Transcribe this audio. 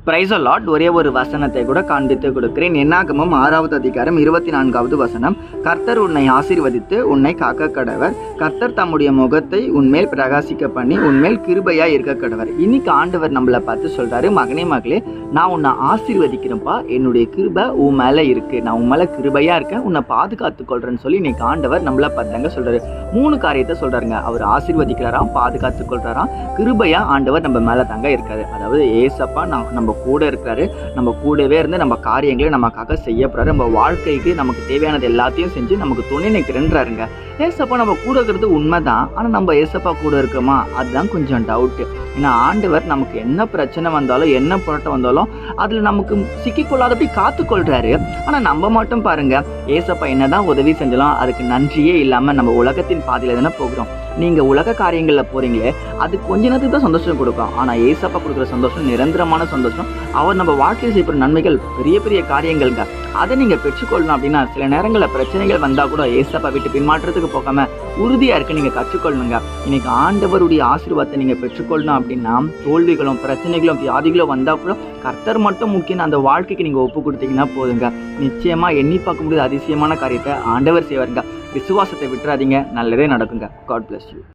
Praise the Lord. ஒரே ஒரு வசனத்தை கூட காண்பித்து கொடுக்கிறேன். என்னாகமம் 6வது அதிகாரம் 24வது வசனம். கர்த்தர் உன்னை ஆசீர்வதித்து உன்னை காக்க கடவர். கர்த்தர் தம்முடைய முகத்தை உன்மேல் பிரகாசிக்க பண்ணி உன்மேல் கிருபையா இருக்க கடவர். இன்னைக்கு ஆண்டவர் நம்மளை பார்த்து சொல்றாரு, மகனே மகளே, நான் உன்னை ஆசீர்வதிக்கிறேன்ப்பா, என்னுடைய கிருபை உன் மேல இருக்கு, நான் உன் மேல கிருபையா இருக்கேன், உன்னை பாதுகாத்து கொள்றேன்னு சொல்லி இன்னைக்கு ஆண்டவர் நம்மளை பார்த்தாங்க சொல்றாரு. 3 காரியத்தை சொல்றாருங்க. அவர் ஆசீர்வதிக்கிறாராம், பாதுகாத்து கொள்றாராம், கிருபையா ஆண்டவர் நம்ம மேல தாங்க இருக்காரு. அதாவது ஏசப்பா நம்ம கூட இருக்கிறாரு, நம்ம கூடவே இருந்து நம்ம காரியங்களை நமக்காக செய்யப்படுறாரு, நம்ம வாழ்க்கைக்கு நமக்கு தேவையானது எல்லாத்தையும் செஞ்சு நமக்கு துணை நிற்கிறேன்றாருங்க. ஏசப்பா நம்ம கூட இருக்கிறது உண்மைதான், ஆனால் நம்ம ஏசப்பா கூட இருக்கோமா, அதுதான் கொஞ்சம் டவுட்டு. ஏன்னா ஆண்டவர் நமக்கு என்ன பிரச்சனை வந்தாலும் என்ன புரட்டம் வந்தாலும் அதில் நமக்கு சிக்கிக்கொள்ளாதபடி காத்துக்கொள்றாரு. ஆனால் நம்ம மட்டும் பாருங்க, ஏசப்பா என்னதான் உதவி செஞ்சாலும் அதுக்கு நன்றியே இல்லாமல் நம்ம உலகத்தின் பாதையில் தானே போகிறோம். நீங்கள் உலக காரியங்களில் போகிறீங்களே, அது கொஞ்ச நேரத்துக்கு தான் சந்தோஷம் கொடுக்கும். ஆனால் ஏசப்பா கொடுக்குற சந்தோஷம் நிரந்தரமான சந்தோஷம். அவர் நம்ம வாழ்க்கையில் செய்யப்படுற நன்மைகள் பெரிய பெரிய காரியங்கள்ங்க. அதை நீங்கள் பெற்றுக்கொள்ளணும் அப்படின்னா சில நேரங்களில் பிரச்சனைகள் வந்தால் கூட ஏசப்பா விட்டு பின்மாற்றத்துக்கு போகாமல் உறுதியாக இருக்க நீங்கள் கற்றுக்கொள்ளணுங்க. இன்னைக்கு ஆண்டவருடைய ஆசீர்வாதத்தை நீங்கள் பெற்றுக்கொள்ளணும் அப்படின்னா தோல்விகளும் பிரச்சனைகளும் வியாதிகளும் வந்தால் கூட கர்த்தர் மட்டும் முக்கியம் அந்த வாழ்க்கைக்கு நீங்கள் ஒப்பு கொடுத்தீங்கன்னா போதுங்க. நிச்சயமாக எண்ணி பார்க்க முடியாத அதிசயமான காரியத்தை ஆண்டவர் செய்வாருங்க. விசுவாசத்தை விட்டுறாதீங்க, நல்லதே நடக்குங்க. God bless you.